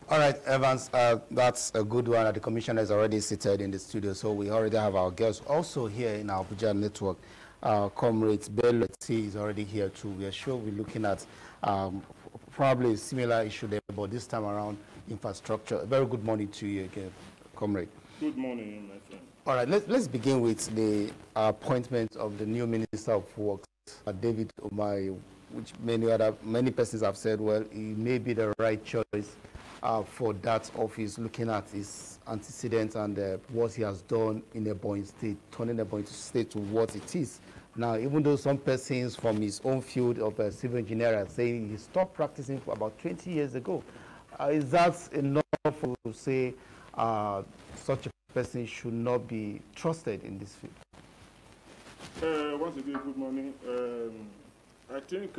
All right, Evans, that's a good one. The commissioner is already seated in the studio, so we already have our guests also here in our Abuja network. Comrades Bello is already here too. We are sure we're looking at probably a similar issue there, but this time around infrastructure. A very good morning to you again, Comrade. Good morning, my friend. All right, let's begin with the appointment of the new Minister of Works, David Umahi, which many persons have said, well, he may be the right choice for that office, looking at his antecedents and what he has done in Ebonyi State, turning Ebonyi State to what it is. Now, even though some persons from his own field of civil engineering are saying he stopped practicing for about 20 years ago, is that enough to say such a person should not be trusted in this field? Once again, good morning. I think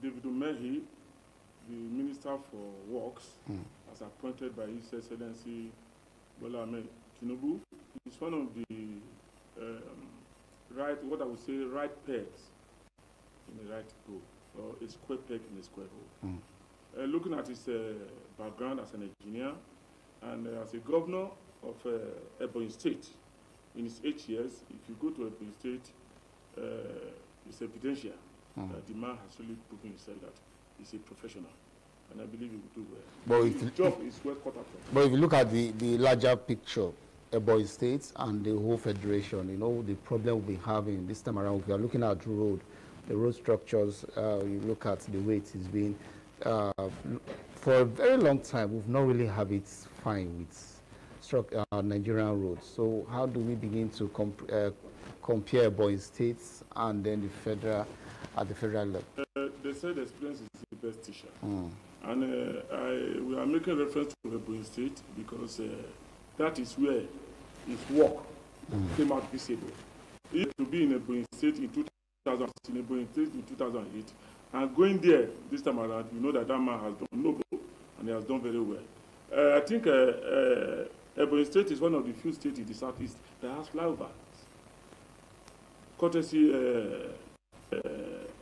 David Umahi, the Minister for Works, as appointed by His Excellency Bola Ahmed Tinubu, is one of the right pegs in the right hole, or a square peg in a square hole. Looking at his background as an engineer and as a governor of Ebonyi State, in his 8 years, if you go to Ebonyi State, it's evidential that the man has really proven himself that he's a professional, and I believe he will do well. But his job is well cut out. But if you look at the larger picture, Ebonyi State and the whole federation, you know, the problem we're having this time around, we are looking at the road structures, you look at the way it is being, for a very long time, we've not really have it fine with Nigerian roads. So how do we begin to compare Ebonyi State and then the federal, at the federal level? They said experience is the best teacher. And we are making reference to Ebonyi State because that is where his work came out visible. He used to be in Ebonyi State in 2000, in Ebonyi State in 2008, and going there this time around, you know that that man has done noble and he has done very well. I think Ebonyi State is one of the few states in the southeast that has flyovers. Courtesy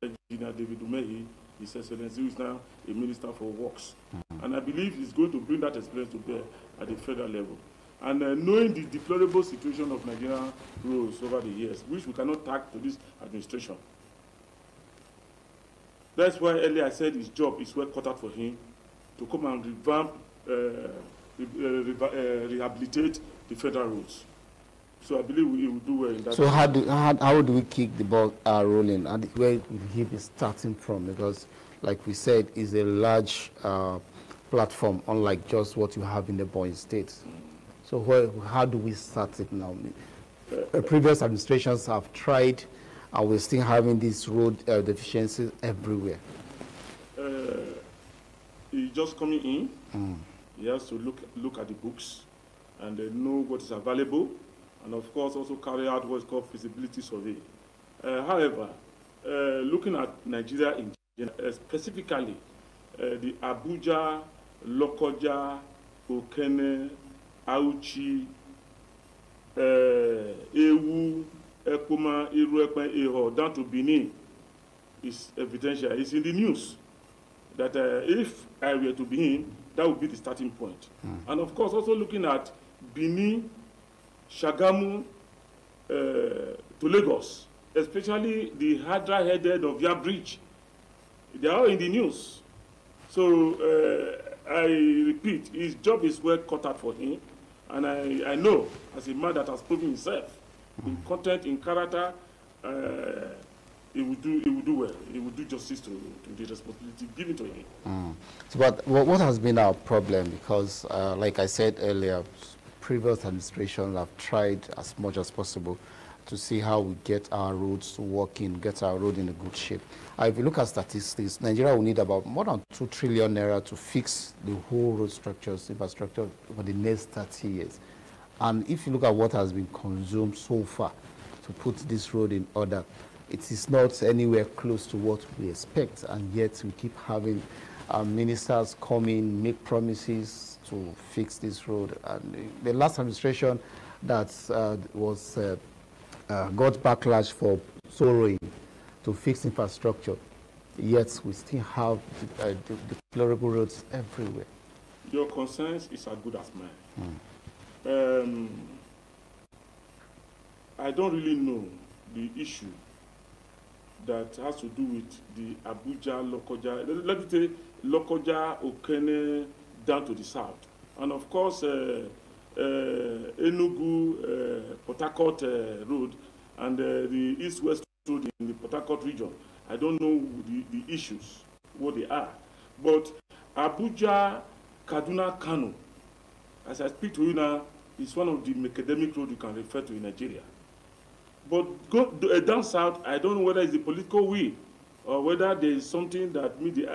Engineer David Umahi, His Excellency, who is now a Minister for Works. And I believe he's going to bring that experience to bear at the federal level. And knowing the deplorable situation of Nigerian roads over the years, which we cannot tag to this administration. That's why earlier I said his job is well cut out for him to come and revamp, rehabilitate the federal roads. So I believe he will do well in that. So how do we kick the ball rolling? And where will he be starting from? Because, like we said, it's a large platform, unlike just what you have in the Ebonyi State. So how do we start it now? Previous administrations have tried, and we're still having these road deficiencies everywhere. He's just coming in. He has to look at the books and know what is available, and of course also carry out what's called feasibility survey. However, looking at Nigeria in general, specifically the Abuja, Lokoja, Okene, Auchi, Ewu, Ekuma, Iruekpe, Eho, down to Benin, is evidential. It's in the news that if I were to be him, that would be the starting point. And of course, also looking at Benin, Shagamu, to Lagos, especially the Hydra-headed of Via Bridge. They are all in the news. So I repeat, his job is well cut out for him. And I know, as a man that has proven himself, in content, in character, he will do well. He will do justice to the responsibility given to him. So, but what has been our problem? Because, like I said earlier, previous administrations have tried as much as possible to see how we get our roads working, get our road in a good shape. If you look at statistics, Nigeria will need about more than 2 trillion naira to fix the whole road structures, infrastructure for the next 30 years. And if you look at what has been consumed so far to put this road in order, it is not anywhere close to what we expect, and yet we keep having ministers come in, make promises to fix this road. And the last administration that got backlash for sorrowing to fix infrastructure, yet we still have deplorable roads everywhere. Your concerns is as good as mine. I don't really know the issue that has to do with the Abuja, Lokoja, let me say Lokoja, Okene, down to the south. And of course, Enugu, Port Harcourt road, and the east-west road in the Port Harcourt region. I don't know the issues, what they are. But Abuja, Kaduna, Kano, as I speak to you now, is one of the macadamic roads you can refer to in Nigeria. But go down south, I don't know whether it's the political will or whether there is something that meet the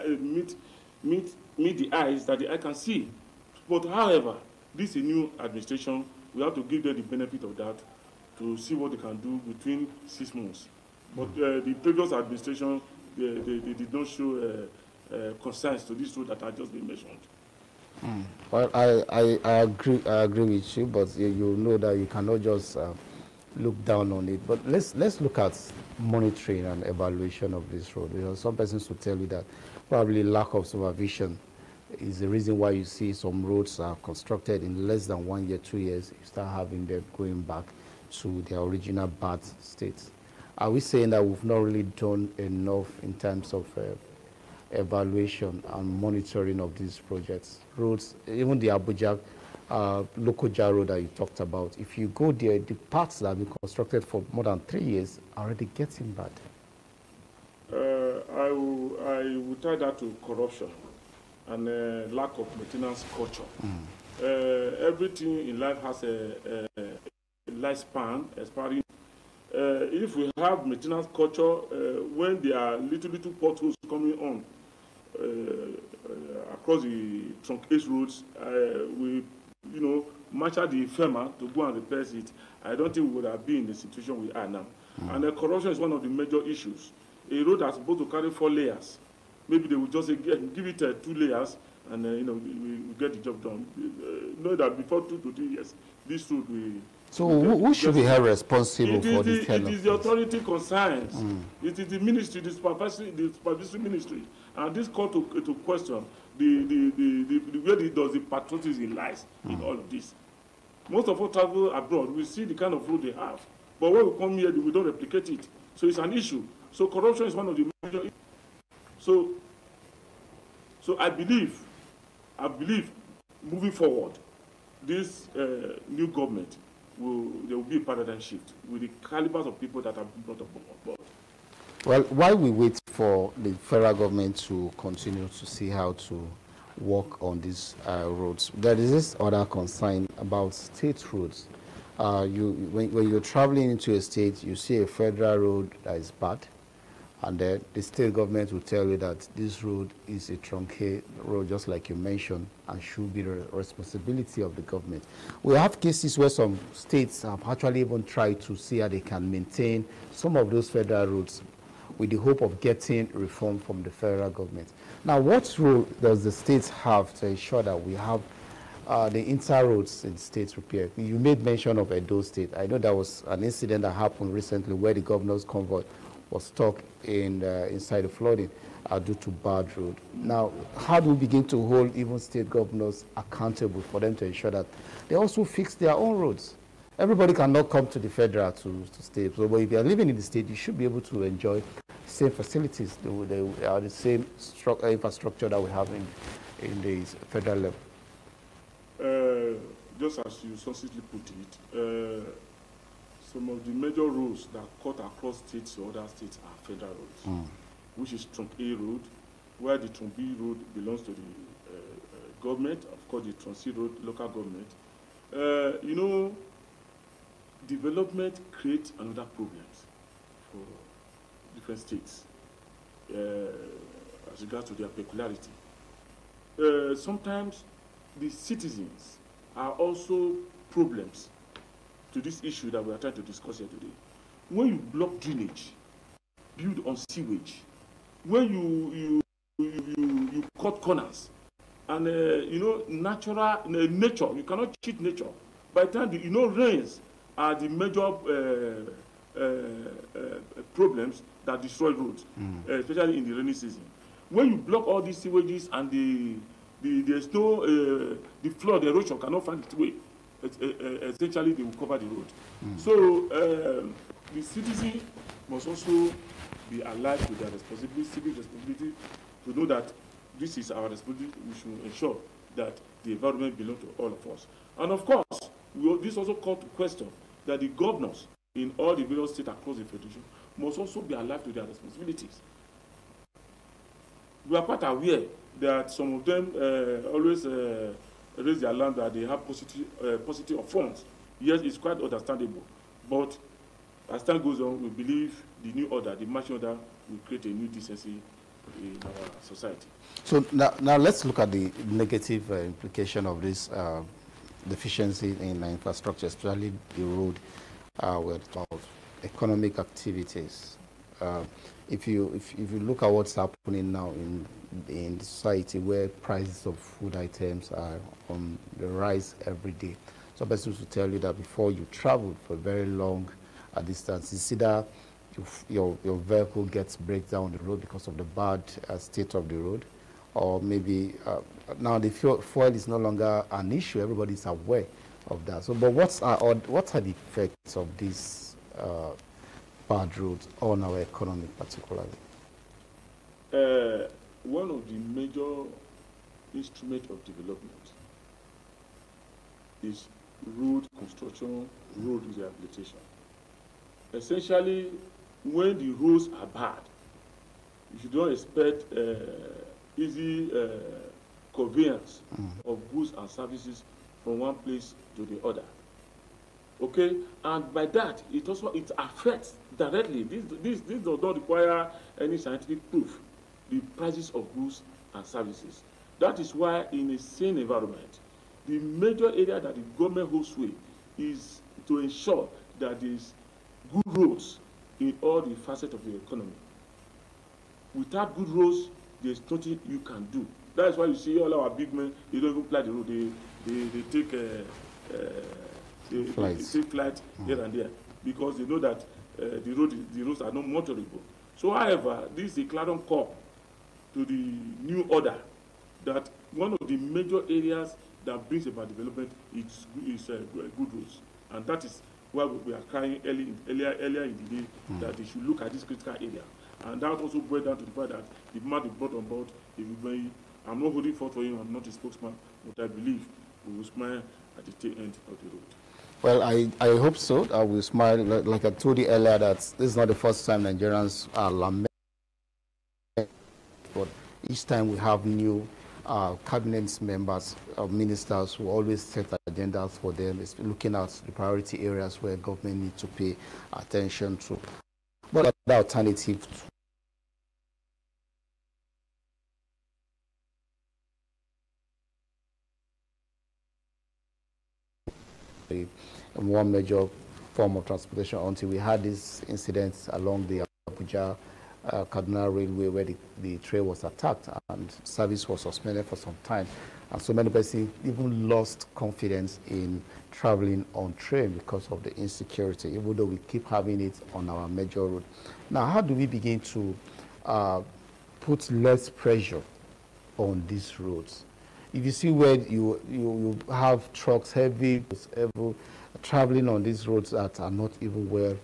eyes that the eye can see. But however, this is a new administration. We have to give them the benefit of that to see what they can do between 6 months. But the previous administration, they did not show concerns to this road that I just been mentioned. Well, I agree with you, but you know that you cannot just look down on it. But let's look at monitoring and evaluation of this road. You know, some persons will tell you that probably lack of supervision is the reason why you see some roads are constructed in less than 1 year, 2 years, you start having them going back to their original bad state. Are we saying that we've not really done enough in terms of evaluation and monitoring of these projects? Roads, even the Abuja Lokoja road that you talked about, if you go there, the parts that have been constructed for more than 3 years are already getting bad. I will tie that to corruption and lack of maintenance culture. Everything in life has a lifespan, expiring. If we have maintenance culture, when there are little potholes coming on across the trunk H roads, we, marshal the firma to go and repair it. I don't think we would have been in the situation we are now. And corruption is one of the major issues. A road that's supposed to carry 4 layers, maybe they will just say, give it 2 layers, and we get the job done. Know that before 2 to 3 years, this road will. So who should be held responsible for this kind of It is the authority concerns. It is the ministry, the supervisory ministry, and this call to question where does the patriotism lies in all of this. Most of us travel abroad, we see the kind of road they have, but when we come here, we don't replicate it. So it's an issue. So corruption is one of the major issues. So I believe, moving forward, this new government there will be a paradigm shift with the calibers of people that have been brought up on board. Well, while we wait for the federal government to continue to see how to work on these roads, there is this other concern about state roads. When you're traveling into a state, you see a federal road that is bad, and then the state government will tell you that this road is a truncated road, just like you mentioned, and should be the responsibility of the government. We have cases where some states have actually even tried to see how they can maintain some of those federal roads with the hope of getting reform from the federal government. Now, what role does the states have to ensure that we have the inter-roads in states repaired? You made mention of Edo State. I know there was an incident that happened recently where the governor's convoy was stuck inside the flooding due to bad road. Now, how do we begin to hold even state governors accountable for them to ensure that they also fix their own roads? Everybody cannot come to the federal to stay. So, but if you are living in the state, you should be able to enjoy same facilities. They are the same infrastructure that we have in the federal level. Just as you succinctly put it, some of the major roads that cut across states or other states are federal roads, which is Trunk A road, where the Trunk B road belongs to the government, of course the Trunk C road, local government. Development creates another problems for different states as regards to their peculiarity. Sometimes the citizens are also problems to this issue that we are trying to discuss here today. When you block drainage, build on sewage, when you cut corners, and nature, you cannot cheat nature. By the time rains are the major problems that destroy roads, especially in the rainy season. When you block all these sewages and there's no, the flood erosion cannot find its way. Essentially, they will cover the road. So the citizen must also be alive to their responsibility, civic responsibility, to know that this is our responsibility. We should ensure that the environment belongs to all of us. And of course, this also called to question that the governors in all the various states across the federation must also be alive to their responsibilities. We are quite aware that some of them always raise their alarm that they have positive of funds. Yes, it's quite understandable. But as time goes on, we believe the new order, the marching order, will create a new decency in our society. So now let's look at the negative implication of this deficiency in infrastructure, especially the road, with economic activities. If you look at what's happening now in the society, where prices of food items are on the rise every day, some persons will tell you that before you travel for a very long distance, it's either your vehicle gets breakdown on the road because of the bad state of the road, or maybe now the fuel is no longer an issue. Everybody's aware of that. So, but what are the effects of these bad roads on our economy, particularly? One of the major instruments of development is road construction, road rehabilitation. Essentially, when the roads are bad, you should not expect easy conveyance of goods and services from one place to the other. Okay, and by that it affects directly. This does not require any scientific proof. The prices of goods and services. That is why, in a sane environment, the major area that the government holds sway is to ensure that there is good roads in all the facets of the economy. Without good roads, there's nothing you can do. That's why you see all our big men, they don't even ply the road. They take flight here and there, because they know that the roads are not motorable. So, however, this is a clarion call to the new order that one of the major areas that brings about development is good roads, and that is why we are crying earlier in the day that they should look at this critical area. And that also boils down to the fact that the man is brought on board. I'm not holding forth for him, I'm not a spokesman, but I believe we will smile at the tail end of the road. Well, I hope so. I will smile. Like I told you earlier, that this is not the first time Nigerians are lamenting, but each time we have new cabinet members, ministers who always set agendas for them, is looking at the priority areas where government needs to pay attention to. But the alternative one major form of transportation until we had this incident along the Abuja Kaduna Railway, where the train was attacked and service was suspended for some time. And so many persons even lost confidence in traveling on train because of the insecurity, even though we keep having it on our major road. Now, how do we begin to put less pressure on these roads? If you see where you have trucks heavy traveling on these roads that are not even well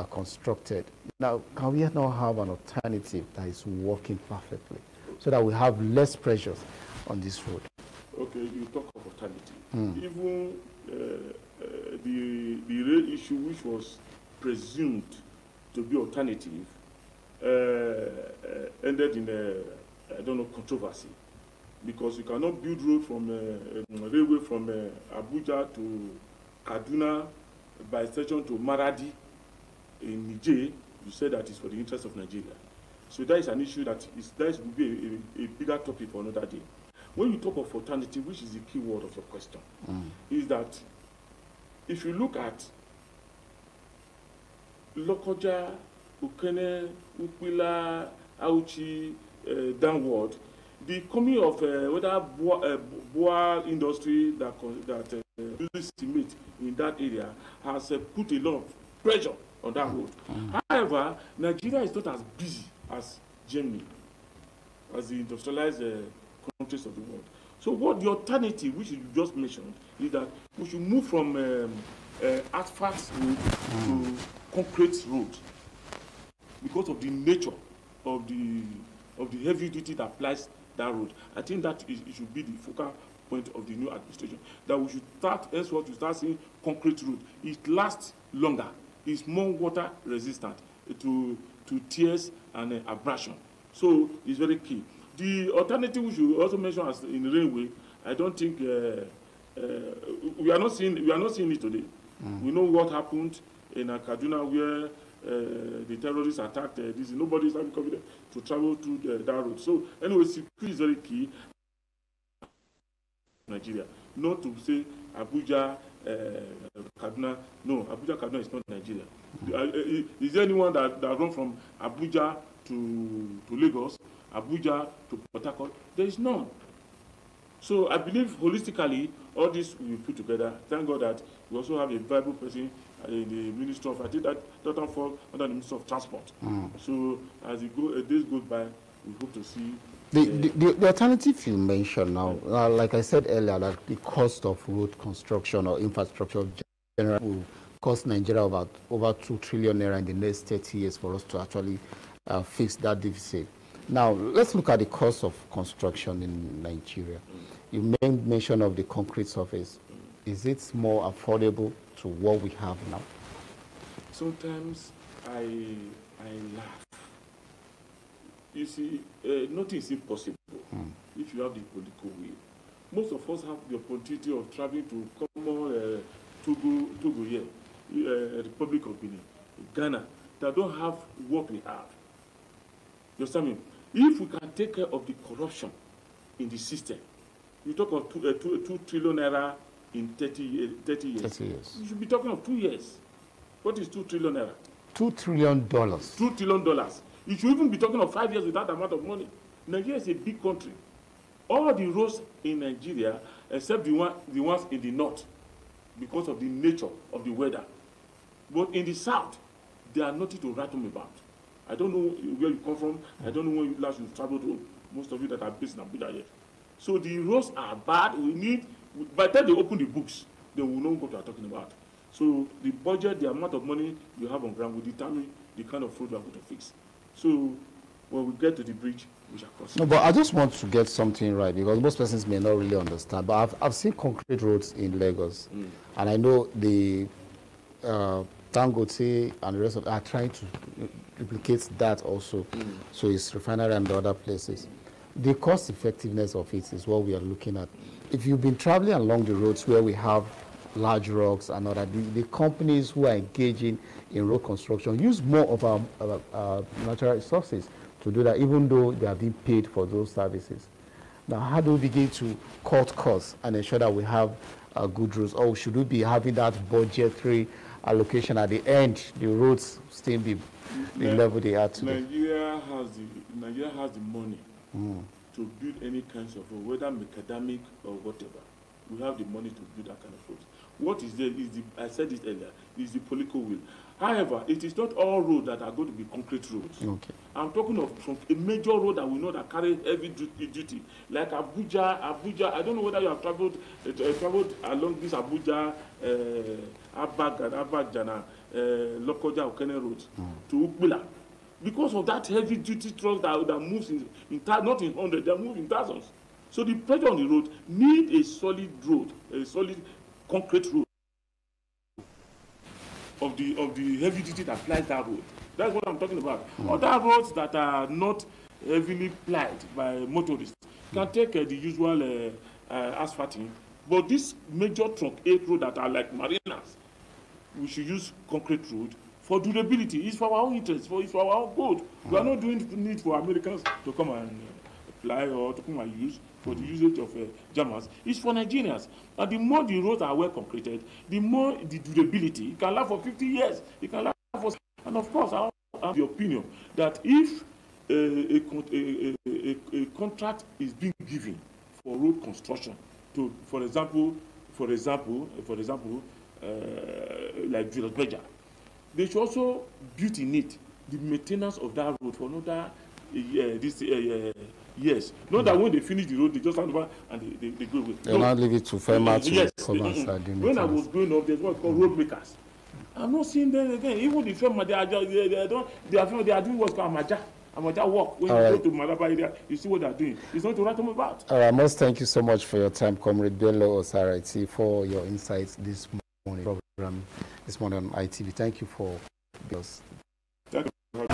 constructed. Now, can we now have an alternative that is working perfectly so that we have less pressures on this road? Okay, you talk of alternative. Even the rail issue, which was presumed to be alternative, ended in a controversy, because you cannot build road from railway from Abuja to Kaduna by extension to Maradi in Niger. You said that is for the interest of Nigeria. So that is an issue that will be a bigger topic for another day. When you talk of alternative, which is the key word of your question, is that if you look at Lokoja, Ukene, Upila, Auchi, downward, the coming of whether boa industry that uses cement in that area has put a lot of pressure on that road. However, Nigeria is not as busy as Germany, as the industrialized countries of the world. So what the alternative, which you just mentioned, is that we should move from asphalt road to concrete road because of the nature of the heavy duty that applies that road. I think that it should be the focal point of the new administration, that we should start seeing concrete road. It lasts longer, it's more water resistant to tears and abrasion. So it's very key. The alternative we should also mention as in railway, I don't think we are not seeing it today. We know what happened in Kaduna where the terrorists attacked this. Nobody is having confidence to travel through that road. So anyway, security is very key. Nigeria, not to say Abuja, Kaduna. No, Abuja, Kaduna is not Nigeria. Is there anyone that run from Abuja to Lagos, Abuja to Port Harcourt? There is none. So I believe holistically, all this will be put together. Thank God that we also have a viable person in the Ministry of, I think that doesn't fall under the Ministry of Transport. So as days go by, we hope to see. The alternative you mentioned now, like I said earlier, that the cost of road construction or infrastructure generally will cost Nigeria about over 2 trillion naira in the next 30 years for us to actually fix that deficit. Now, let's look at the cost of construction in Nigeria. You made mention of the concrete surface. Is it more affordable to what we have now? Sometimes I laugh. You see, nothing is impossible if you have the political will. Most of us have the opportunity of traveling to Togo here, Republic of Benin, Ghana, that don't have what we have. You understand me? If we can take care of the corruption in the system, you talk of 2 trillion naira in 30 years. 30 years. You should be talking of 2 years. What is 2 trillion naira? $2 trillion. $2 trillion. You should even be talking of 5 years with that amount of money. Nigeria is a big country. All the roads in Nigeria, except the ones in the north, because of the nature of the weather. But in the south, there are nothing to write home about. I don't know where you come from. I don't know when last you traveled home. Most of you that are based in Abuja yet. So the roads are bad. By the time they open the books, they will know what we are talking about. So the budget, the amount of money you have on ground will determine the kind of road we are going to fix. So when we get to the bridge, we shall cross. No, but I just want to get something right because most persons may not really understand. But I've seen concrete roads in Lagos, and I know the Dangote and the rest of are trying to duplicate that also. So it's refinery and the other places. The cost effectiveness of it is what we are looking at. If you've been traveling along the roads where we have large rocks and other, the companies who are engaging in road construction use more of our natural resources to do that, even though they are being paid for those services. Now, how do we begin to cut costs and ensure that we have good roads? Or should we be having that budgetary allocation at the end, the roads still be the level they are today? Nigeria has the money to build any kinds of road, whether macadamic or whatever. We have the money to build that kind of road. What is there is I said it earlier, is the political will. However, it is not all roads that are going to be concrete roads. Okay. I'm talking of a major road that we know that carry heavy duty, like Abuja. I don't know whether you have traveled along this Abuja, Abagana, Lokoja, Okene road to Ukbila. Because of that heavy duty truck that moves not in hundreds, they move in thousands. So the pressure on the road need a solid road, a solid concrete road of the heavy duty that plies that road. That's what I'm talking about. Other roads that are not heavily plied by motorists can take the usual asphalting, but this major trunk 8 road that are like marinas, we should use concrete road for durability. It's for our own interest, it's for our own good. We are not doing it for Americans to come and fly or to come and use for the usage of Germans. It's for Nigerians. And the more the roads are well concreted, the more the durability. It can last for 50 years. It can last for... And of course, I have the opinion that if a contract is being given for road construction to, for example, like Julius Berger, they should also build in it the maintenance of that road for another Yes. Not that when they finish the road, they just hand over and they go away. They not leave it to FEMA to yes. come and start doing When it. I was growing up, there's what's called road makers. I'm not seeing them again. Even the FEMA, they are doing what's called Amaja work. When you go to Malaba area, you see what they're doing. It's not to write them about. All right, I must thank you so much for your time, Comrade Bello Osaraiti, for your insights this morning program, this morning on ITV. Thank you for this. Thank you.